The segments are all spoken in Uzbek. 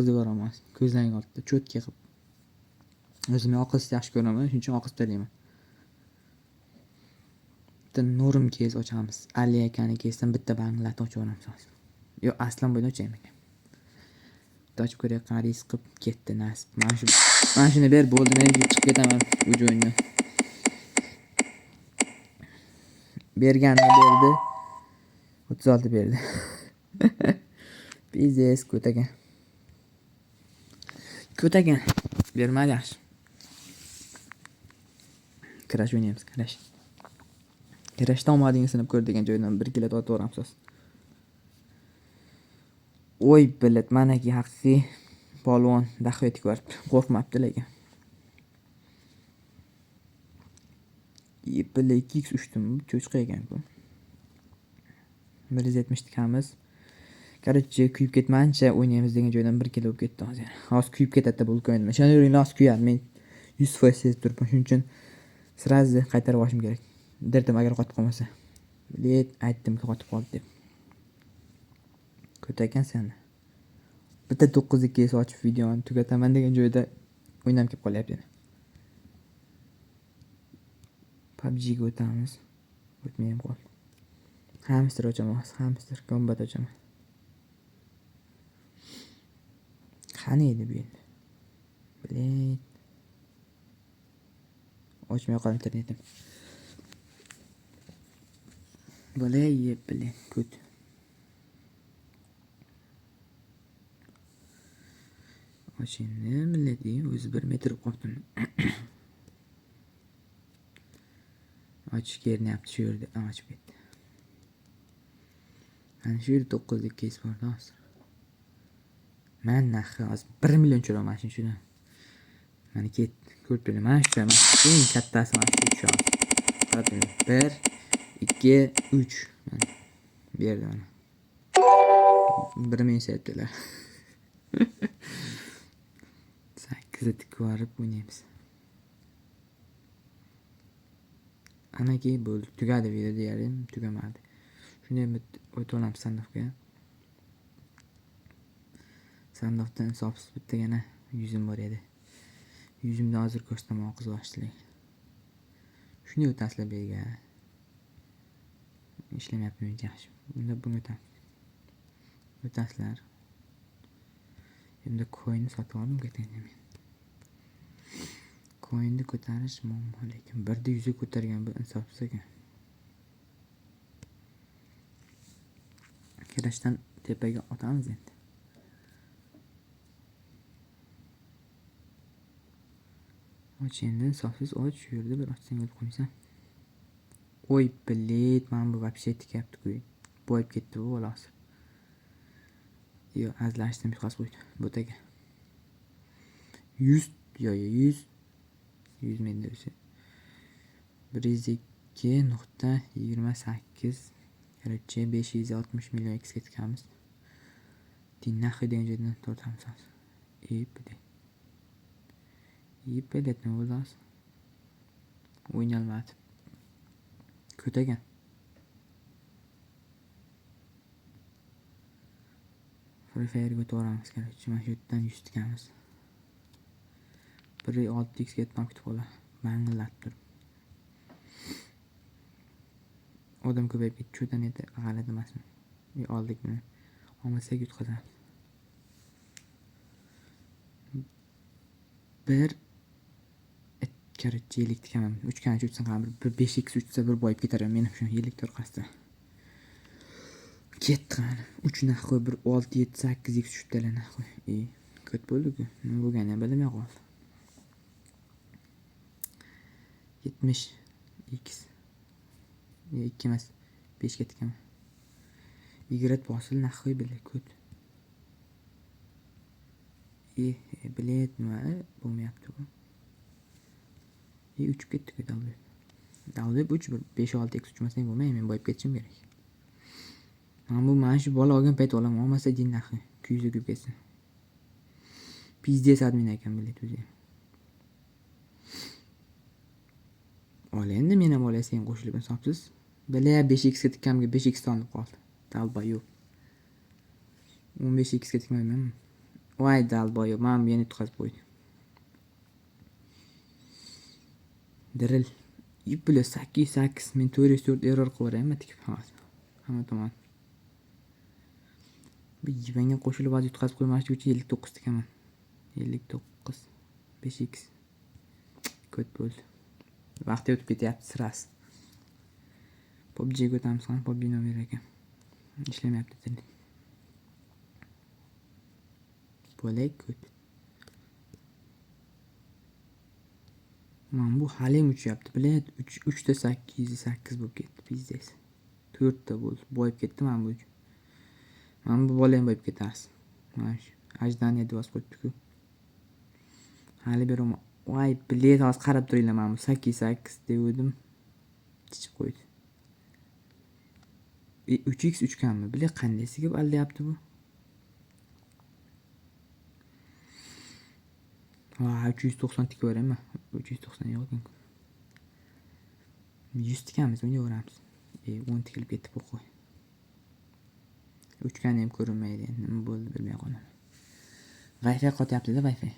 oqizib yuboraman. Ko'zlaring oldida cho'tka qilib. O'zimni oqizishni yaxshi ko'raman, shuning uchun oqizib tashlayman. Bitta Nurim kez ochamiz. Ali akani kesdan bitta banglat ochaveramiz hozir. Yo'q, aslan bo'yni ochayman. Ochib ko'ray, qaris qilib ketdi nasib. Mana shuni ber, bo'ldi, men chiqib ketaman u joydan. Berganini berdi. 36 berdi. Biznes ko'tagan. Bermadi yaxshi. Crash o'ynaymiz, Crash. Crashdan omadingni sinib ko'r degan joydan 1 kilo otib o'ramsiz. Oy, bilet, manaki haqiqiy polvon daxvetik var. Qo'rqmabdi lekin. Yepile 2x uçtum. Cho'chqa ekan bu. 170 tikamiz. Короче, kuyib ketmancha o'ynaymiz degan joydan 1 kilo bo'lib ketdi hozir. Hozir kuyib ketadi bu o'yin. Ishonaveringlar, hozir kuyadi. Men 100% sezib turibman. Shuning uchun sразу qaytarib olishim kerak. Derdim agar qotib qolmasa. Bilet aytdimki qotib qoldi deb. Ko'takan sen. Bitta 9 ochib videoni tugataman degan joyda o'ynam kelib qolyapti. PUBG ga o'tamiz. O'tmayam qol. Hamster ochaman, hamster combat ochaman. Qani edi bu endi? Bilet. Ochmay qoldim internetim. Bilet, bilet, ko't. Ochindi, milleti, o'zi 1 metr qoldim. Ochish kerinyapti shu yerda, ochib ketdi. Mana shu yerda 9 bor hozir. Men narxi hozir 1 million cho'raman shuni. Mana ketdi, ko'rib turibman. Mana shu eng kattasi mana shu. 1 2 3 berdi mana. 1 ming setdilar. 8 tik varib o'ynaymiz. Anaki bo'ldi, tugadi video deyarim, tugamadi. Shunday o'tib olamiz sandiqqa. Sandiqdan hisobsiz bittagina 100 bor edi. 100 hozir ko'rsataman, qiz boshlik. Shuni o'tasizlar berga. Ishlamayapti men yaxshi. Bunda bunga o'tamiz. O'tasizlar. Endi coin sotib oldim ketaymi men. Coinni ko'tarish muammo lekin 1da 100 ko'targan bu insofsiz ekan. Kirashdan tepaga otamiz endi. Och endi insofsiz och shu yerda bir ochsang o'lib qo'ysan. Oy, bilet, men bu вообще tikyapti-ku. Boyib ketdi bu xolos. Yo, azlashdim xos qo'ydi. Bo'taga. 100 yo 100 menda o'sha 102.28 короче 560 million x ketganmiz. Dinnaxi degan joydan tortamiz hozir. Bilet nima bo'ldi hozir? O'ynalmadi. Ko'tagan. Free Fire ga to'g'ramiz kerak. Mana shu yerdan 100 tikamiz. 1.6x ketmam kutib qolar. Mang'illab turib. Odam ko'payib ketdi. Cho'dan edi, g'alati emasmi? Oldik buni. Olmasak yutqazamiz. 1 короче 50 tikaman. 3 kancha uchsa ham 5x uchsa bir boyib ketar. Men shuni 50 torqasida. Ketdi qani. 3 nax qo'y, 1 6 7 8x tushdilar nax qo'y. Ko'p bo'ldi-ku. Nima bo'lganini bilmay qoldi. 70x. 2 emas, 5 ga tikaman. Igrat bosil nax qo'y bilan ko't. Bilet nima bo'lmayapti bu. 3 ketdi-ku davlat. Davlat 3 5 6x uchmasang bo'lmaydi, men boyib ketishim kerak. Men bu mana shu bola olgan payt olaman, olmasa jinnaxi, kuyuzi ko'p ketsin. Pizdes admin ekan bilet o'zi. Ol endi men ham olay sen qo'shilib hisobsiz. Bela 5x ga tikamga 5x olib qoldi. Talba yo'q. 15x ga tikmayman. Voy dalboyo, men yana yutqazib qo'ydim. Diril. Ipli 8 men 404 error qilaveraymi tikib hamma tomon. Bir yivanga qo'shilib hozir yutqazib qo'ymoqchi uchun 59 tikaman. 59 5x. Ko'p bo'ldi. Vaqt o'tib ketyapti sirasi. PUBG'ga o'tamiz ham, PUBG nomer ekan. Ishlamayapti dedi. Bo'lay ko'p. Men bu halim uchyapti. Bilet 3 ta 8 bo'lib ketdi. Bizdes. 4 ta bo'ldi. Boyib ketdi men bu. Men bu bolam boyib ketarsiz. Mana shu ajdaniya deb yozib qo'yibdi-ku. Hali beraman. Voy, bilet hozir qarab turinglar, men bu 8 degandim. Chichib qo'ydi. 3x 3 kammi? Bilet qandaysiga aldayapti bu? Ha, 390 tik ko'raman. 390 yo'q ekan. 100 tikamiz, bunga o'ramiz. 10 tikilib ketdi bu qo'y. 3 kan ham ko'rinmaydi endi. Nima bo'ldi bilmay qolaman. Wi-Fi qotyapti-da Wi-Fi.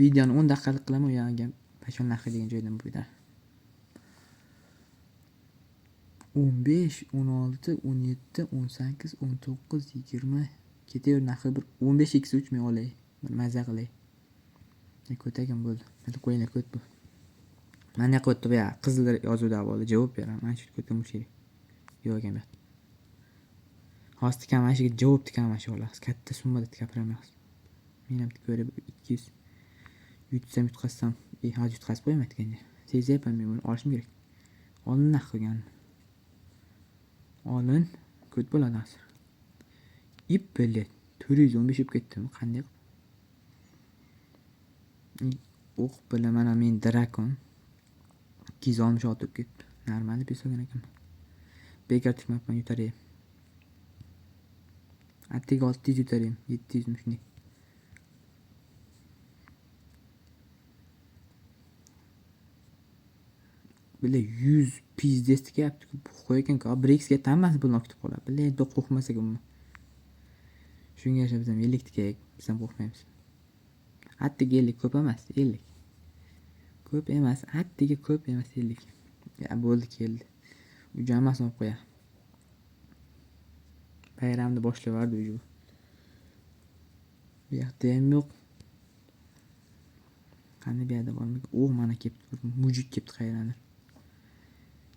Videoni 10 daqiqalik qilaman, yo'q, pashon narxi degan joydan bo'ldi. 15, 16, 17, 18, 19, 20 ketaver narxi bir 15x3 men olay. Bir maza qilay. Ko'tagan bo'ldi. Hadi qo'yinglar ko't bu. Mana qo'tdi bu ya, qizil yozuvda bo'ldi. Javob beraman. Mana shu ko'tam o'sha. Yo'q ekan. Hozir tikam mana shuga javob tikam mana shu xolos. Katta summada tikapiramiz. Men ham ko'rib 200 yutsam yutqazsam, hozir yutqazib qo'ymaydi ekan. Sezyapman men buni olishim kerak. Olin naq qilgan. Olin ko't bo'ladi hozir. Ip bilet 415 ib ketdimi? Qanday? O'q bilan mana men Drakon 266 ib ketdi. Normal deb hisoblagan ekan. Bekor tikmabman, yutaray. Attiga 600 yutaray, 700 mi shunday. Bile 100 pizdes tikapti. Bu qo'ygan-ku, 1x ga hammasi pulni kutib qoladi. Bile do'q qo'rqmasak uni. Shunga yarasha biz ham 50 tikaylik, biz ham qo'rqmaymiz. Attiga 50 ko'p emas, 50. Ko'p emas, attiga ko'p emas 50. Ya bo'ldi keldi. U jamasini olib qo'ya. Bayramni boshlavardi uju. Bu yoqda ham yo'q. Qani bu yerda bormi? Mana kelibdi. Mujik kelibdi qayerdan.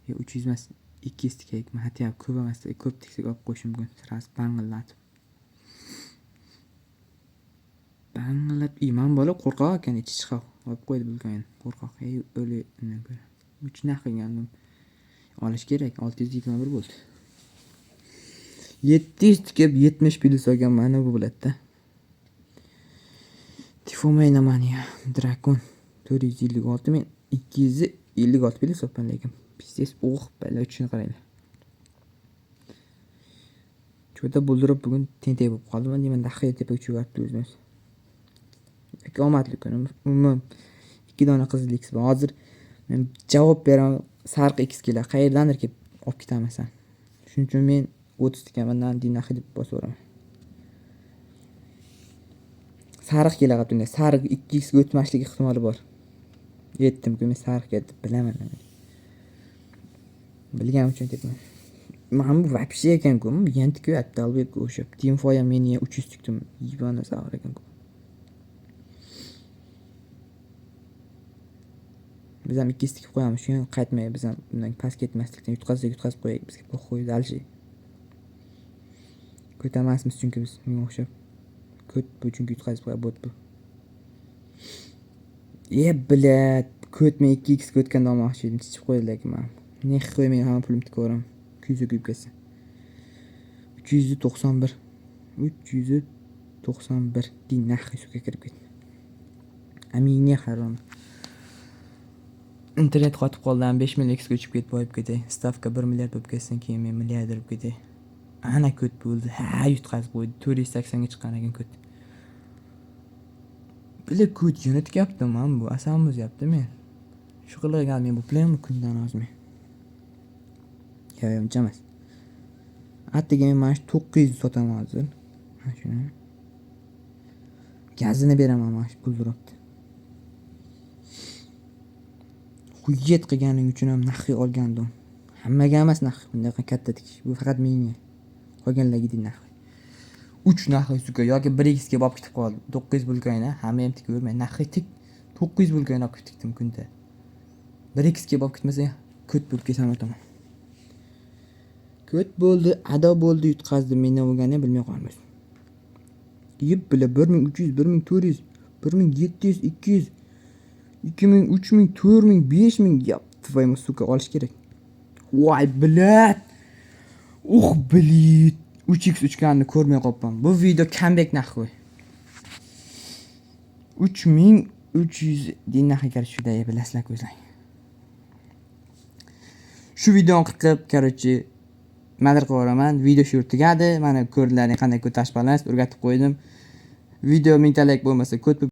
300 emas, 200 tikaylik. Men hatto ko'p emas, ko'p tiksak olib qo'yishim mumkin. Sirasi bangillatib. Iman bola qo'rqoq ekan, ichi chiqib. Olib qo'ydi bilgan. Qo'rqoq. O'li nima ko'ra. Uch narx qilgandim. Olish kerak. 621 bo'ldi. 700 tikib 70 plyus olgan mana bu bo'ladi-da. Tifomeyna mania Drakon 456 men 256 plyus olgan lekin. Pistes bala uchun qaraylar. Cho'ta buldirib bugun tentay bo'lib qoldi. Men deyman daqiqa tepa uchib yuribdi o'zimiz. Omadli kun. Umuman 2 dona qizil X bor. Hozir men javob beraman. Sariq X kelar. Qayerdandir kelib olib ketamasan. Shuning uchun men 30 tikamandan dinaxi deb bosaveraman. Sariq kelyapti unda. Sariq 2x ga o'tmaslik ehtimoli bor. Yetdim-ku men sariq keldi, bilaman. Bilganim uchun aytman. Men bu vapshe ekan-ku, yanti ko'yapti albatta o'sha. Teamfo ham meni 300 tikdim. Yibana sağır ekan-ku. Biz ham 200 tikib qo'yamiz, shuni qaytmay biz ham bundan past ketmaslikdan yutqazib qo'yaylik, bizga qo'yib alshi. Ko'tamasmiz chunki biz menga o'xshab. Ko't bu chunki yutqazib qo'yib bot bu. Bilat, ko't men 2x ko'tgan olmoqchi edim, chichib qo'ydi lekin men. Ne qo'ymay ham pulim tikoram. 200 kuyib ketsa. 391 din naxi suga kirib ketdi. Amine harom. Internet qotib qoldi, 5 million x ko'chib ketib boyib ketdi. Stavka 1 milliard bo'lib ketsin, keyin men milliarder bo'lib ketdi. Ana ko't bo'ldi. Ha, yutqazib qo'ydi. 480 ga chiqqan ekan ko't. Bile ko't jo'natyapti men bu. Asam bo'zyapti men. Shu qilgan men bu playmi kundan ozmi. Yo'q, emas. Attiga men mana 900 sotaman hozir. Mana shuni. Gazini beraman mana shu pul turibdi. Hujjat qilganing uchun ham naqd olgandim. Hammaga emas naqd, bunday katta tikish. Bu faqat menga. Qolganlarga deydi naqd. 3 naqd suka yoki 1x ga olib ketib qoldi. 900 bo'lgayna, hamma ham tikib yurmay naqd tik 900 bo'lgayna olib tikdim kunda. 1x ga olib ketmasa, ko't bo'lib ketaman tamam. Ko't bo'ldi, ado bo'ldi, yutqazdi. Mendan bo'lganini bilmay qolmaysiz. Yeb bila 1300, 1400, 1700, 200, 2000, 3000, 4000, 5000 yaptvoyim suka olish kerak. Voy bilat. Bilit. 3x uchganni ko'rmay qolibman. Bu video comeback naqd. 3300 dinnaga kirishida bilasizlar ko'zlang. Shu videoni qilib, короче, madar qilaman. Video shu tugadi. Mana ko'rdilaring qanday ko'tash balas o'rgatib qo'ydim. Video mingtalik bo'lmasa ko'p